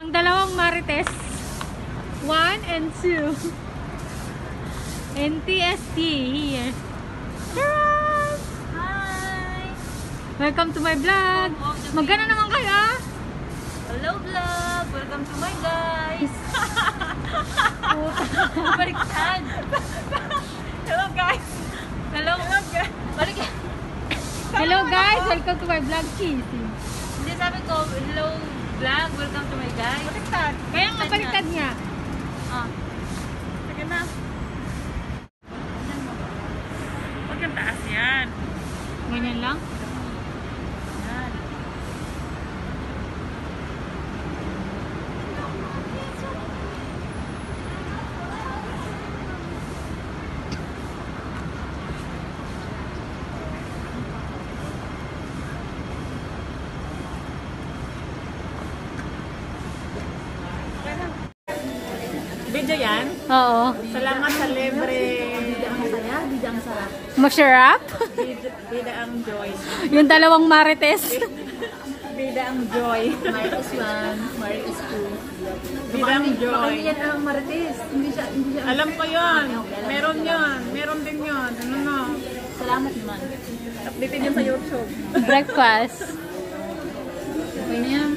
Ang dalawang Marites, 1 and 2. NTST here. Charot! Hi! Welcome to my vlog. Magana naman kayo ah. Hello vlog! Welcome to my guys! Baliktad! Hello guys! Hello! Balik! Hello guys, welcome to my vlog. Cheesy. Hindi sabi ko, hello vlog, welcome to my guys. Baliktad! Kaya nga baliktad niya. Ah. Sige na. Huwag kang taas yan. Ganyan lang. Yan. Video yan? Oo. Salamat sa libre. Bidang saya, bidang sarap. Masarap. Bidang joy. Yung dalawang Marites. Bidang joy. Marites 1, Marites 2. Bidang joy. Yan ang Marites. Hindi siya. Alam ko yun. Meron yun. Meron din yun. Ano no? Salamat naman. Updated yun sa YouTube. Breakfast. Okay na yan.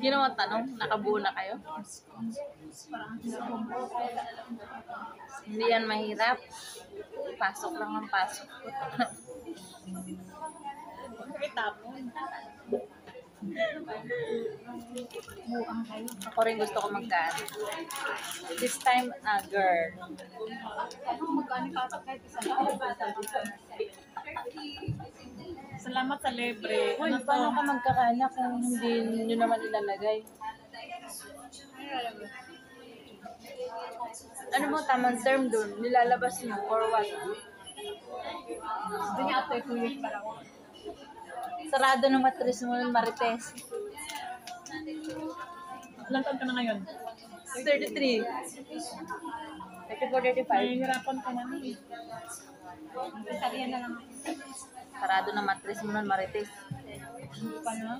Yun ang tanong. Nakabuo na kayo? Hindi yan mahirap. Pasok lang ang pasok. Ako rin gusto ko magkaan. This time, girl. Salamat sa libre. Uy, paano ka magkakaanak kung hindi nyo naman ilalagay? Ano mo tamang term dun? Nilalabas nyo or what? Doon niya after 2 years para ako. Sarado ng matris mo ng Marites. Ilang taon ka na ngayon? 33. 34, 35. Nahihirapan ka na. Sariyan na lang ako. Sarado ng matris mo ng Marites. Paano?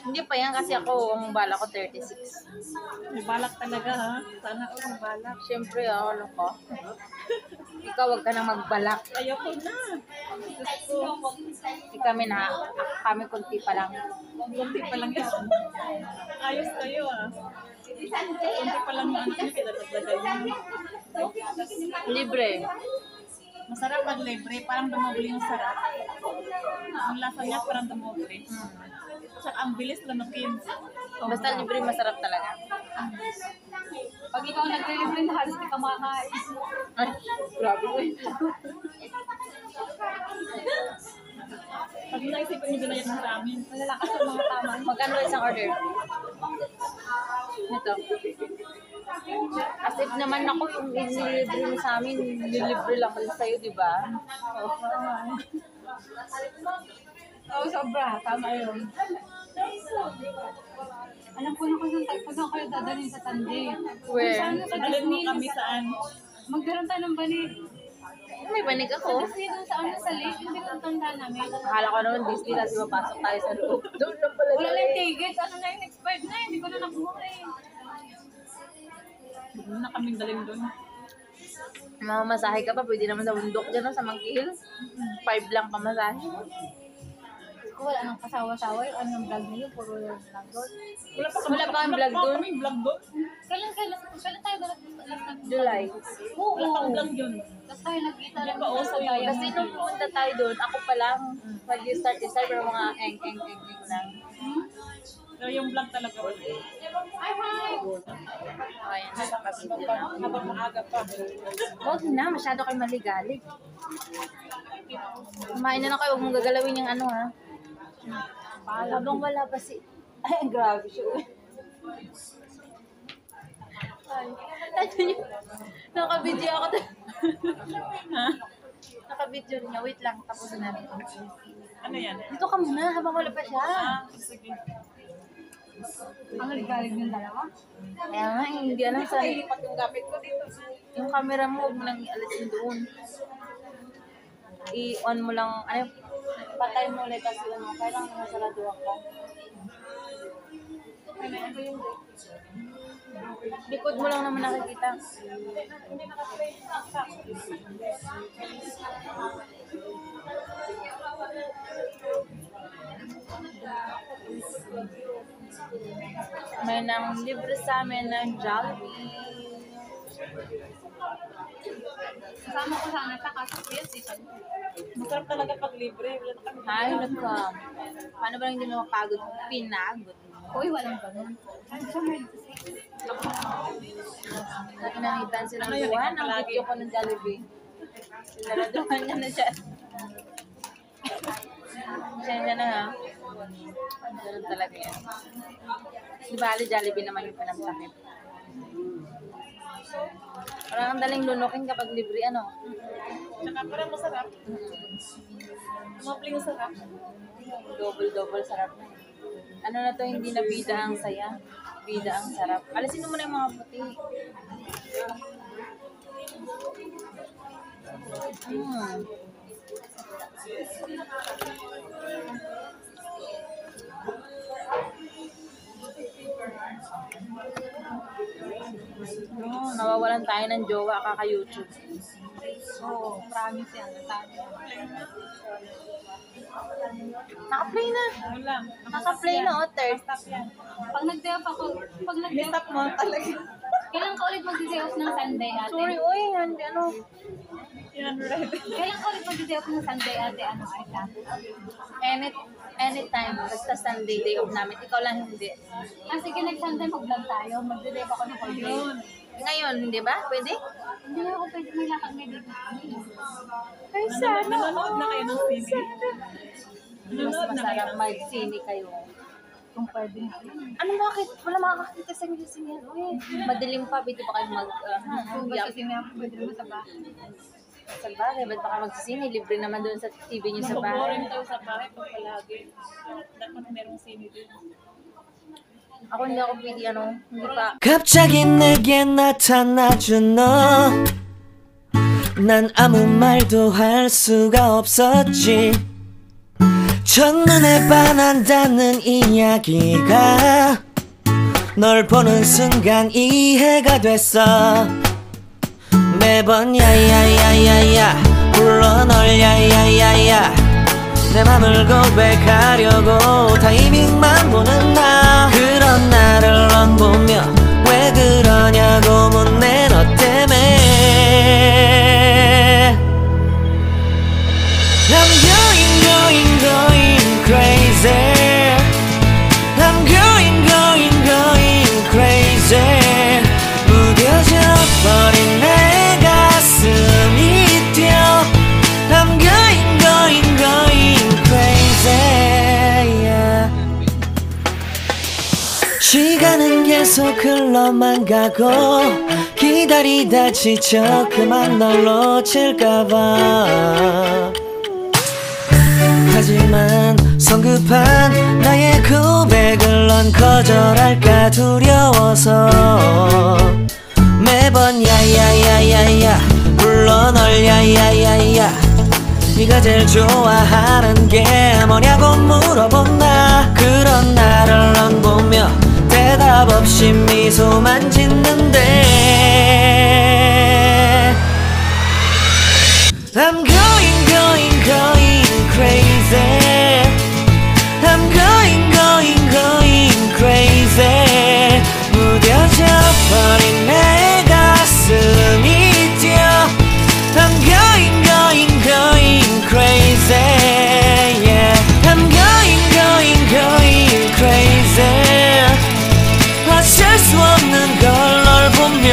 Hindi pa yan kasi ako, ang bala ko 36. May balak talaga ha? Sana ako ang balak. Siyempre, ano ko? Ikaw, wag ka nang magbalak. Ayoko na. Kami kunti pa lang. Kunti pa lang yan. Ayos kayo ah. Kunti pa lang na anak niyo, pinatagdagan niyo. Libre. Masarap ang libre, parang dumoble yung sarap. Ang lasa niya parang dumoble. Tsaka ang bilis lanukin. Basta libre, masarap talaga. Pag ikaw nagre-libre na halos di ka makakain. Ay, grabe ko eh. Pag naisipan niyo ginayan sa amin. Malalakas ang mga tama. Magkano isang order? Ito. As if naman ako yung inilibre mo sa amin, nilibre lang rin sa'yo, di ba? Oo, sobra. Tama yun. Alam ko na kung saan kayo dadalhin sa Sunday. Where? Alin mo kami saan? Magkaroon tayo ng banig. May banig ako. Kasi doon sa sa lake, hindi ko tanda namin. Akala ko naman Disney kasi mapasok tayo sa loob. Doon lang pala. Wala lang ticket. Ano na yung expired na, hindi ko na nakuha eh. Huwag na kaming daling doon. Mamamasahe ka pa, pwede naman sa bundok dyan, no? Sa Monkey Hill. 5 lang pamasahe. Kung wala nang kasawa-sawa, yung anong vlog niyo, puro vlog doon. Wala pa kang vlog doon? Kami vlog doon. Kailan tayo ba nag July. Oo. Wala pang vlog yun. Tapos tayo nagkita lang. Ba, also yun. Kasi nung pumunta tayo doon, ako pa lang. Mag-start pero mga eng lang. Pero yung vlog talaga wala. Ayan, nakapvideo na. Habang maaga pa. Huwag na, masyado kayo maligalig. Kumain na kayo, huwag mong gagalawin yung ano ha. Habang wala pa si... Ay, grabe siya. Ay, tayo niyo. Nakabidyo ako. Ha? Nakabidyo niya. Wait lang, tapos na natin. Ano yan? Dito ka muna habang wala pa siya. Sige. Ang naggalig ng dalawa? Kaya nga, hindi alam sa... Ilipat yung gapit ko dito. Yung camera mo, huwag mo nang ialis yun doon. i-on mo lang, ano, patay mo ulit kasi ano, kailangan nasaraduhan ka. Likod mo lang naman nakikita. May nang libre sa amin ng Jollibee. Kasama ko sana sa kaso yes, Masarap talaga pag libre. Wala na kami. Ay, nagka. Paano ba hindi mo mapagod? Pinagod. Uy, walang ganun. Nakinahitan silang buwan ang video ko ng Jollibee. Sinaraduhan niya na siya. Siya na ha. Ganun talaga yan. Di ba, Jollibee naman yung pinagtakip. Parang ang daling lunukin kapag libre, ano? Tsaka parang masarap. Mapling sarap. Double sarap na. Ano na to, hindi na bida ang saya. Bida ang sarap. Alisin mo na yung mga puti. Nawawalan tayo ng jowa kaka-YouTube. Oo, promise yan. Naka-play na. Wala. Naka-play na, Otter. Stop yan. Pag nag-day off ako, pag nag-day off, Stop mo talaga. kailan ka ulit mag-day off ng Sunday, ate? Sorry, uy, hindi, ano. Yan, ready. Kailan ka ulit mag-day off ng Sunday, ate? Ano, Aisha? Anytime, basta Sunday, day off namin. Ikaw lang hindi. Ah, sige, next Sunday mag-vlog tayo. Mag-day off ako ng whole day. Ngayon, hindi ba? Pwede? Hindi ako pwede may lakad na dito. Ay, sana. Nanonood na kayo ng TV. Mas masarap mag-sini kayo. Kung pwede. Ano bakit? Wala makakakita sa inyo sa inyo. Uy, madilim pa, pwede pa kayo mag... Kung basta siya pwede naman sa bahay. sa bagay, ba't baka magsisini? Libre naman doon sa TV niyo sa bahay. Boring daw sa bahay pag palagi. Dapat merong sini din. Ako hindi ako pwede, ano, hindi pa. 갑자기 내게 나타나준 너. 난 아무 말도 할 수가 없었지. 첫눈에 반한다는 이야기가 널 보는 순간 이해가 됐어. 매번 야야야야야 불러 널 야야야야 내 맘을 고백하려고 타이밍만 보는 나. 그런 나를 넌 보며 왜 그러냐고 묻네 너 때문에. I'm going crazy. I'm going crazy. 무뎌져 버린 내 가슴이 뛰어. I'm going crazy. Yeah. 시간은 계속 흘러만 가고 기다리다 지쳐 그만 널 놓칠까봐. 하지만 성급한 나의 고백을 넌 거절할까 두려워서 매번 야야야야야 불러 널 야야야야 네가 제일 좋아하는 게 뭐냐고 물어본 나. 그런 나를 넌 보며 대답 없이 미소만 짓는데 I'm going crazy. I'm going crazy. 무뎌져 버린 내 가슴이 뛰어. I'm going crazy. Yeah. I'm going crazy. 어쩔 수 없는 걸 널 보면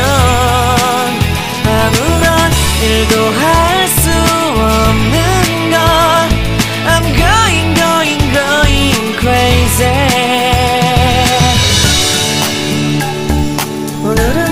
아무런 일도 할 수 없는 걸. I'm going crazy. 오늘은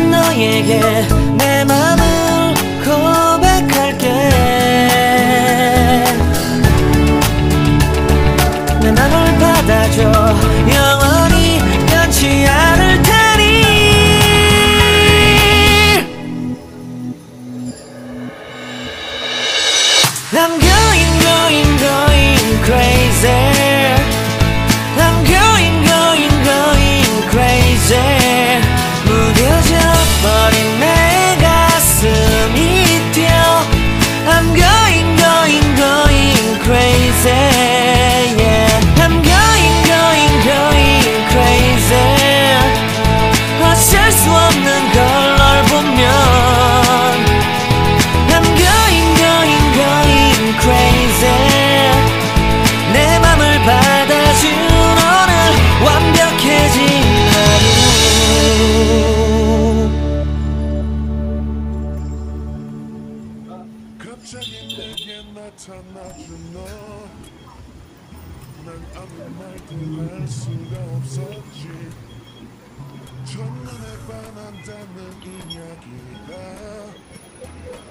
I'm going crazy. I'm going crazy. 무뎌져 버린 내 가슴이 뛰어. I'm going crazy. Yeah. I'm going crazy. 어쩔 수 없는 걸 널 보면 I'm going crazy. 내 맘을 받아준 오늘 완벽해진 하루. 갑자기 내게 나타나준 너. 난 아무 말도 할 수가 없었지. 첫눈에 반한다는 이야기가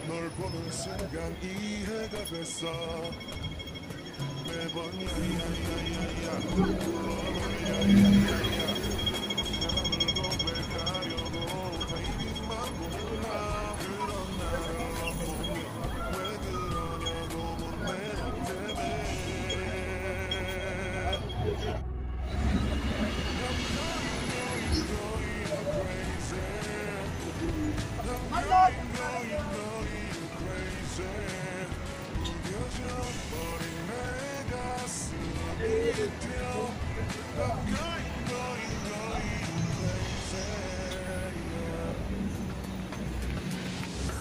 널 보는 순간 이해가 됐어. 매번 야야야야야 야야야야야 내 맘을 고백하려고 바이비만 몰라. 그런 나를 보며 왜 그러냐고 묻네 너 때문에.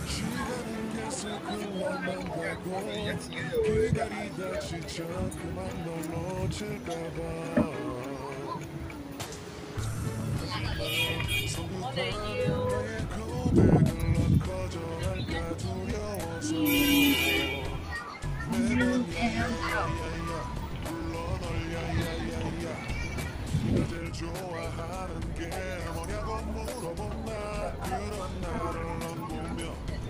시간은 계속 흘러만 가고 기다리다 지쳐 그만 널 놓칠까봐. 고백을 거절할까 두려워서 매번 야야야야 불러 널 야야야야. 네가 제일 좋아하는 게 뭐냐고 물어본다. 그런 나를 넌 보며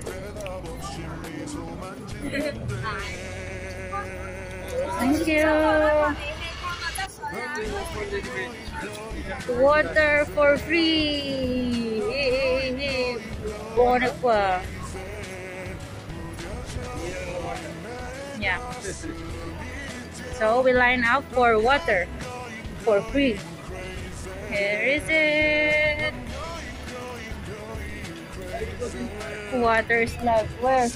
대답 없이 미소만 짓는데. Thank you. Water for free. Bonnet pa. Yeah. So we line up for water for free. Here is it. Water slide. Where?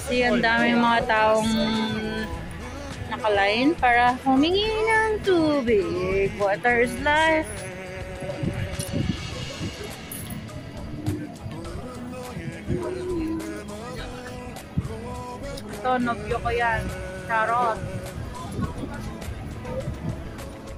See, ang daming mga taong nakalain para humingi ng tubig. Water is life. Ito, nobyo ko yan. Charot.